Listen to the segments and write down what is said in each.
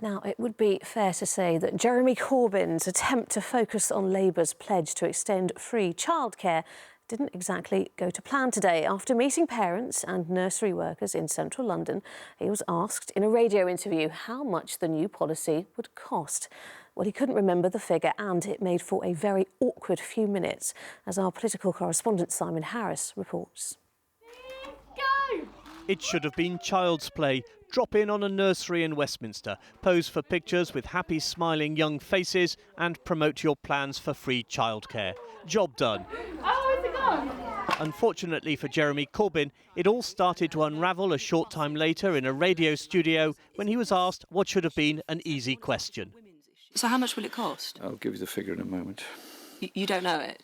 Now, it would be fair to say that Jeremy Corbyn's attempt to focus on Labour's pledge to extend free childcare didn't exactly go to plan today. After meeting parents and nursery workers in central London, he was asked in a radio interview how much the new policy would cost. Well, he couldn't remember the figure, and it made for a very awkward few minutes, as our political correspondent Simon Harris reports. Go! It should have been child's play. Drop in on a nursery in Westminster, pose for pictures with happy, smiling young faces and promote your plans for free childcare. Job done. Oh, is it gone? Unfortunately for Jeremy Corbyn, it all started to unravel a short time later in a radio studio when he was asked what should have been an easy question. So how much will it cost? I'll give you the figure in a moment. You don't know it?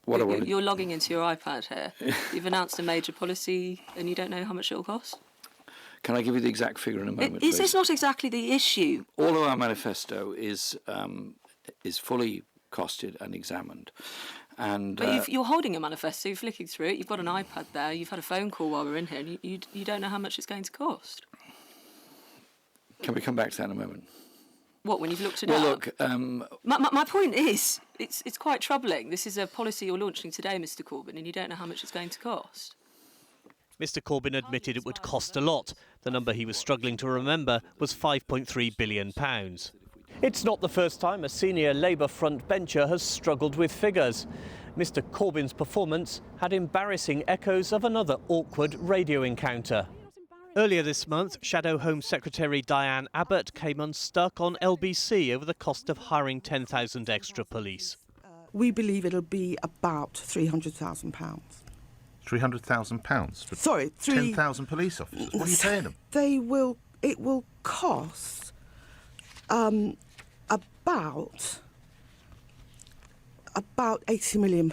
You're logging into your iPad here. You've announced a major policy and you don't know how much it will cost? Can I give you the exact figure in a moment, Is this not exactly the issue? All of our manifesto is fully costed and examined. And but you're holding a manifesto, you're flicking through it, you've got an iPad there, you've had a phone call while we're in here, and you don't know how much it's going to cost. Can we come back to that in a moment? What, when you've looked it up? Well, look... My point is, it's quite troubling. This is a policy you're launching today, Mr Corbyn, and you don't know how much it's going to cost. Mr Corbyn admitted it would cost a lot. The number he was struggling to remember was £5.3 billion. It's not the first time a senior Labour frontbencher has struggled with figures. Mr Corbyn's performance had embarrassing echoes of another awkward radio encounter. Earlier this month, Shadow Home Secretary Diane Abbott came unstuck on LBC over the cost of hiring 10,000 extra police. We believe it'll be about £300,000. £300,000 for 10,000 police officers? What are you paying them? It will cost about £80 million.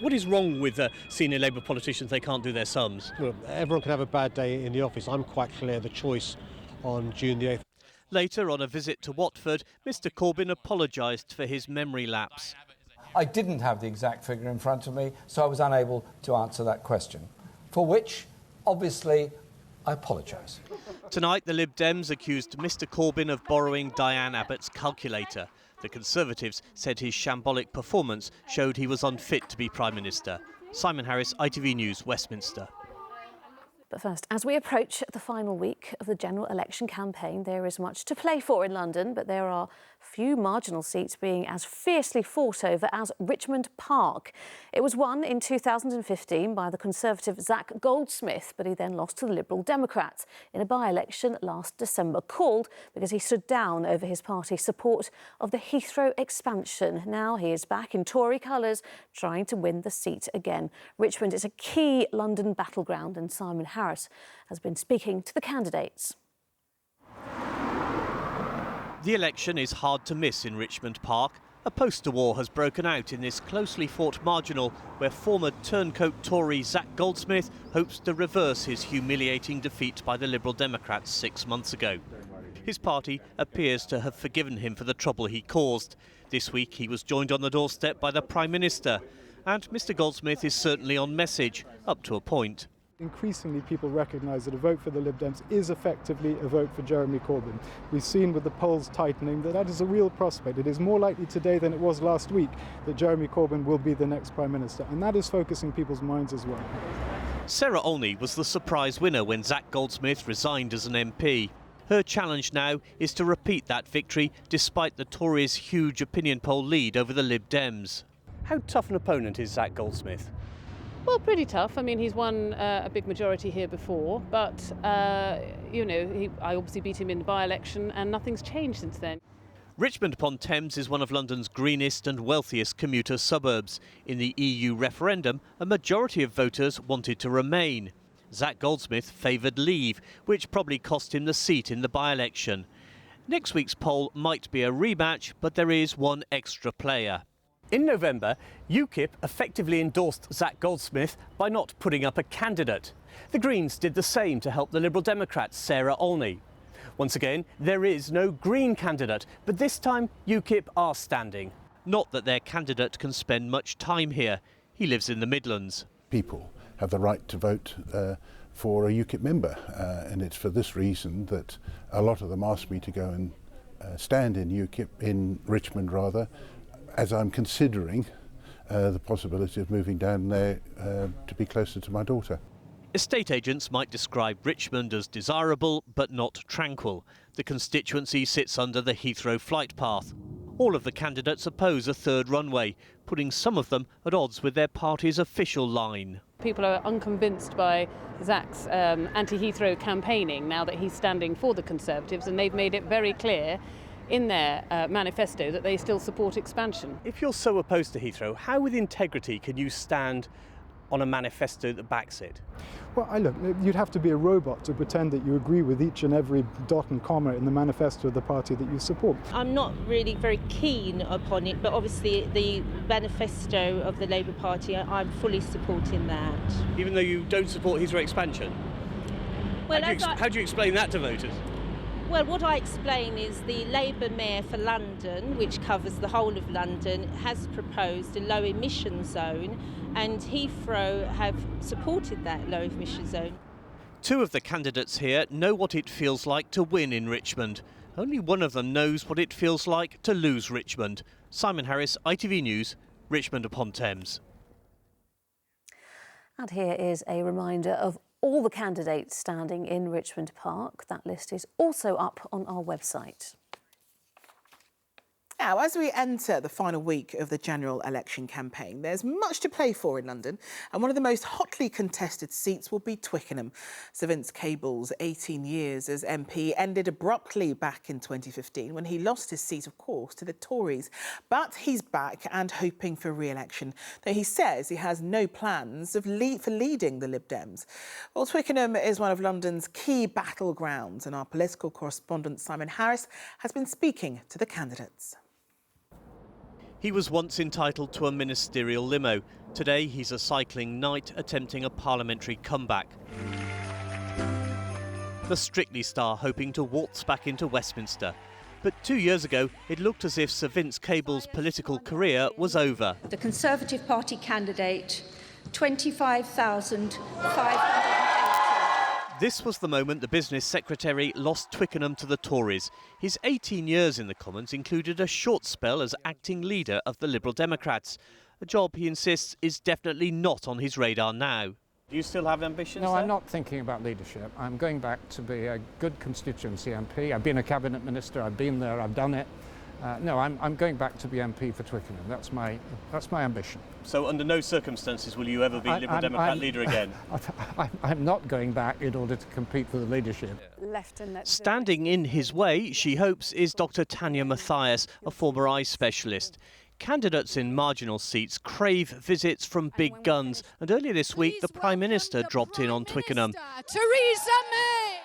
What is wrong with senior Labour politicians? They can't do their sums. Well, everyone can have a bad day in the office. I'm quite clear the choice on June the 8th. Later, on a visit to Watford, Mr Corbyn apologised for his memory lapse. I didn't have the exact figure in front of me, so I was unable to answer that question, for which, obviously, I apologise. Tonight, the Lib Dems accused Mr Corbyn of borrowing Diane Abbott's calculator. The Conservatives said his shambolic performance showed he was unfit to be Prime Minister. Simon Harris, ITV News, Westminster. But first, as we approach the final week of the general election campaign, there is much to play for in London, but there are few marginal seats being as fiercely fought over as Richmond Park. It was won in 2015 by the Conservative Zac Goldsmith, but he then lost to the Liberal Democrats in a by-election last December, called because he stood down over his party's support of the Heathrow expansion. Now he is back in Tory colours, trying to win the seat again. Richmond is a key London battleground, and Simon Harris has been speaking to the candidates. The election is hard to miss in Richmond Park. A poster war has broken out in this closely fought marginal where former turncoat Tory Zac Goldsmith hopes to reverse his humiliating defeat by the Liberal Democrats 6 months ago. His party appears to have forgiven him for the trouble he caused. This week he was joined on the doorstep by the Prime Minister. And Mr Goldsmith is certainly on message, up to a point. Increasingly, people recognise that a vote for the Lib Dems is effectively a vote for Jeremy Corbyn. We've seen with the polls tightening that is a real prospect. It is more likely today than it was last week that Jeremy Corbyn will be the next Prime Minister, and that is focusing people's minds as well. Sarah Olney was the surprise winner when Zac Goldsmith resigned as an MP. Her challenge now is to repeat that victory despite the Tories' huge opinion poll lead over the Lib Dems. How tough an opponent is Zac Goldsmith? Well, pretty tough. I mean, he's won a big majority here before, but, I obviously beat him in the by-election and nothing's changed since then. Richmond-upon-Thames is one of London's greenest and wealthiest commuter suburbs. In the EU referendum, a majority of voters wanted to remain. Zac Goldsmith favoured leave, which probably cost him the seat in the by-election. Next week's poll might be a rematch, but there is one extra player. In November, UKIP effectively endorsed Zac Goldsmith by not putting up a candidate. The Greens did the same to help the Liberal Democrat Sarah Olney. Once again, there is no Green candidate, but this time UKIP are standing. Not that their candidate can spend much time here. He lives in the Midlands. People have the right to vote for a UKIP member, and it's for this reason that a lot of them asked me to go and stand in UKIP, in Richmond rather, as I'm considering the possibility of moving down there to be closer to my daughter. Estate agents might describe Richmond as desirable but not tranquil. The constituency sits under the Heathrow flight path. All of the candidates oppose a third runway, putting some of them at odds with their party's official line. People are unconvinced by Zach's anti-Heathrow campaigning now that he's standing for the Conservatives, and they've made it very clear in their manifesto that they still support expansion. If you're so opposed to Heathrow, how with integrity can you stand on a manifesto that backs it? Well, look, you'd have to be a robot to pretend that you agree with each and every dot and comma in the manifesto of the party that you support. I'm not really very keen upon it, but obviously the manifesto of the Labour Party, I'm fully supporting that. Even though you don't support Heathrow expansion? Well, how do you explain that to voters? Well, what I explain is the Labour Mayor for London, which covers the whole of London, has proposed a low emission zone, and Heathrow have supported that low emission zone. Two of the candidates here know what it feels like to win in Richmond. Only one of them knows what it feels like to lose Richmond. Simon Harris, ITV News, Richmond upon Thames. And here is a reminder of all the candidates standing in Richmond Park. That list is also up on our website. Now, as we enter the final week of the general election campaign, there's much to play for in London, and one of the most hotly contested seats will be Twickenham. Sir Vince Cable's 18 years as MP ended abruptly back in 2015 when he lost his seat, of course, to the Tories. But he's back and hoping for re-election, though he says he has no plans for leading the Lib Dems. Well, Twickenham is one of London's key battlegrounds, and our political correspondent Simon Harris has been speaking to the candidates. He was once entitled to a ministerial limo. Today he's a cycling knight attempting a parliamentary comeback. The Strictly star hoping to waltz back into Westminster. But 2 years ago, it looked as if Sir Vince Cable's political career was over. The Conservative Party candidate, 25,580. This was the moment the business secretary lost Twickenham to the Tories. His 18 years in the Commons included a short spell as acting leader of the Liberal Democrats, a job he insists is definitely not on his radar now. Do you still have ambitions? No, I'm not thinking about leadership. I'm going back to be a good constituency MP. I've been a cabinet minister, I've been there, I've done it. No, I'm going back to be MP for Twickenham. That's my ambition. So under no circumstances will you ever be Liberal Democrat leader again? I'm not going back in order to compete for the leadership. Standing in his way, she hopes, is Dr. Tanya Mathias, a former eye specialist. Candidates in marginal seats crave visits from big guns, and earlier this week the Prime Minister dropped in on Twickenham. Theresa May!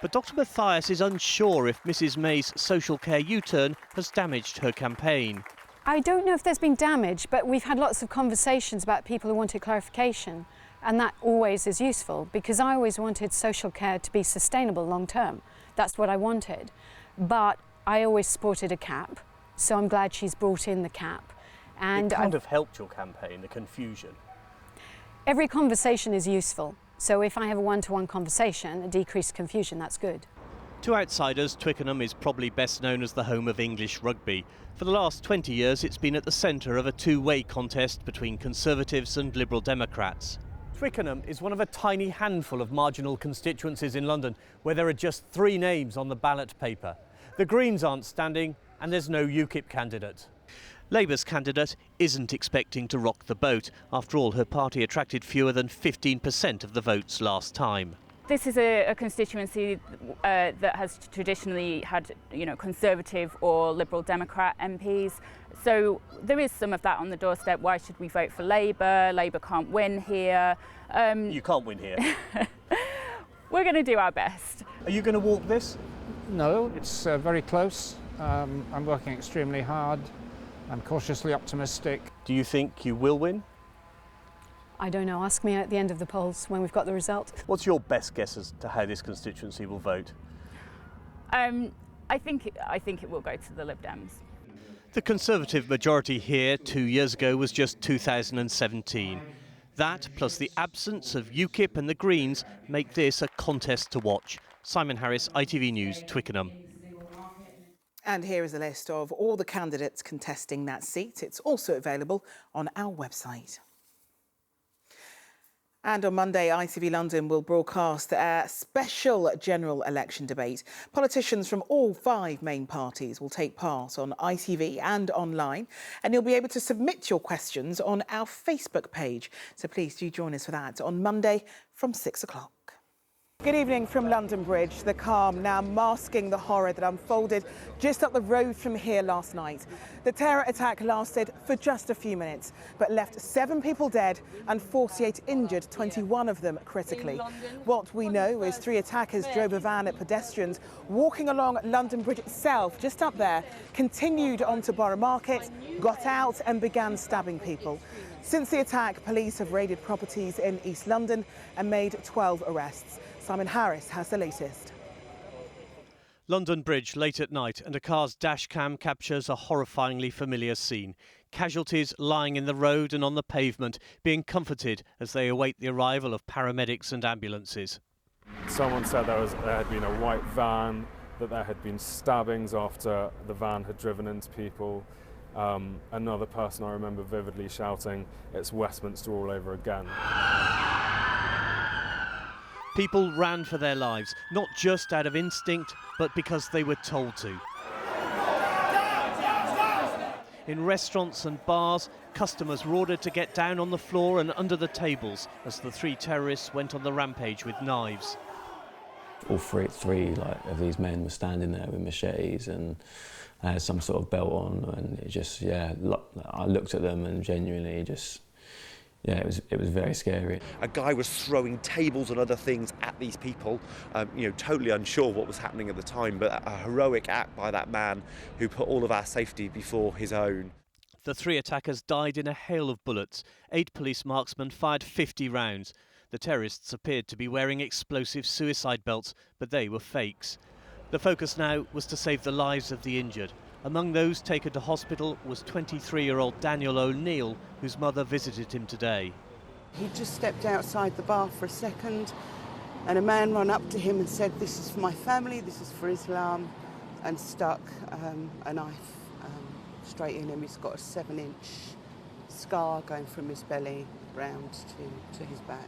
But Dr. Mathias is unsure if Mrs May's social care U-turn has damaged her campaign. I don't know if there's been damage, but we've had lots of conversations about people who wanted clarification, and that always is useful, because I always wanted social care to be sustainable long term. That's what I wanted. But I always supported a cap, so I'm glad she's brought in the cap. And it kind of helped your campaign, the confusion. Every conversation is useful. So if I have a one-to-one conversation, a decreased confusion, that's good. To outsiders, Twickenham is probably best known as the home of English rugby. For the last 20 years, it's been at the centre of a two-way contest between Conservatives and Liberal Democrats. Twickenham is one of a tiny handful of marginal constituencies in London where there are just 3 names on the ballot paper. The Greens aren't standing and there's no UKIP candidate. Labour's candidate isn't expecting to rock the boat. After all, her party attracted fewer than 15% of the votes last time. This is a constituency that has traditionally had, Conservative or Liberal Democrat MPs. So there is some of that on the doorstep. Why should we vote for Labour? Labour can't win here. You can't win here. We're going to do our best. Are you going to walk this? No, it's very close. I'm working extremely hard. I'm cautiously optimistic. Do you think you will win? I don't know. Ask me at the end of the polls when we've got the result. What's your best guess as to how this constituency will vote? I think it will go to the Lib Dems. The Conservative majority here 2 years ago was just 2017. That, plus the absence of UKIP and the Greens, make this a contest to watch. Simon Harris, ITV News, Twickenham. And here is a list of all the candidates contesting that seat. It's also available on our website. And on Monday, ITV London will broadcast a special general election debate. Politicians from all 5 main parties will take part on ITV and online, and you'll be able to submit your questions on our Facebook page. So please do join us for that on Monday from 6 o'clock. Good evening from London Bridge. The calm now masking the horror that unfolded just up the road from here last night. The terror attack lasted for just a few minutes, but left 7 people dead and 48 injured, 21 of them critically. What we know is 3 attackers drove a van at pedestrians walking along London Bridge itself, just up there, continued onto Borough Market, got out and began stabbing people. Since the attack, police have raided properties in East London and made 12 arrests. Simon Harris has the latest. London Bridge late at night, and a car's dash cam captures a horrifyingly familiar scene. Casualties lying in the road and on the pavement, being comforted as they await the arrival of paramedics and ambulances. Someone said there had been a white van, that there had been stabbings after the van had driven into people. Another person I remember vividly shouting, "It's Westminster all over again." People ran for their lives, not just out of instinct, but because they were told to. In restaurants and bars, customers were ordered to get down on the floor and under the tables as the 3 terrorists went on the rampage with knives. All three of these men were standing there with machetes and they had some sort of belt on, and it just, I looked at them and genuinely just, it was very scary. A guy was throwing tables and other things at these people, totally unsure what was happening at the time, but a heroic act by that man who put all of our safety before his own. The 3 attackers died in a hail of bullets. 8 police marksmen fired 50 rounds. The terrorists appeared to be wearing explosive suicide belts, but they were fakes. The focus now was to save the lives of the injured. Among those taken to hospital was 23-year-old Daniel O'Neill, whose mother visited him today. He just stepped outside the bar for a second and a man ran up to him and said, "This is for my family, this is for Islam," and stuck a knife straight in him. He's got a 7-inch scar going from his belly round to his back.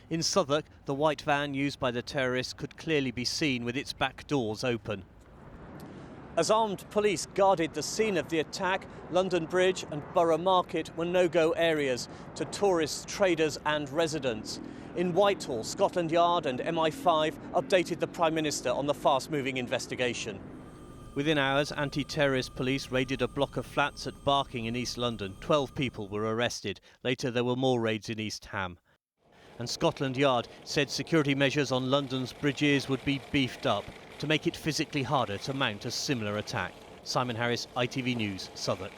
In Southwark, the white van used by the terrorists could clearly be seen with its back doors open. As armed police guarded the scene of the attack, London Bridge and Borough Market were no-go areas to tourists, traders and residents. In Whitehall, Scotland Yard and MI5 updated the Prime Minister on the fast-moving investigation. Within hours, anti-terrorist police raided a block of flats at Barking in East London. 12 people were arrested. Later there were more raids in East Ham. And Scotland Yard said security measures on London's bridges would be beefed up to make it physically harder to mount a similar attack. Simon Harris, ITV News, Southwark.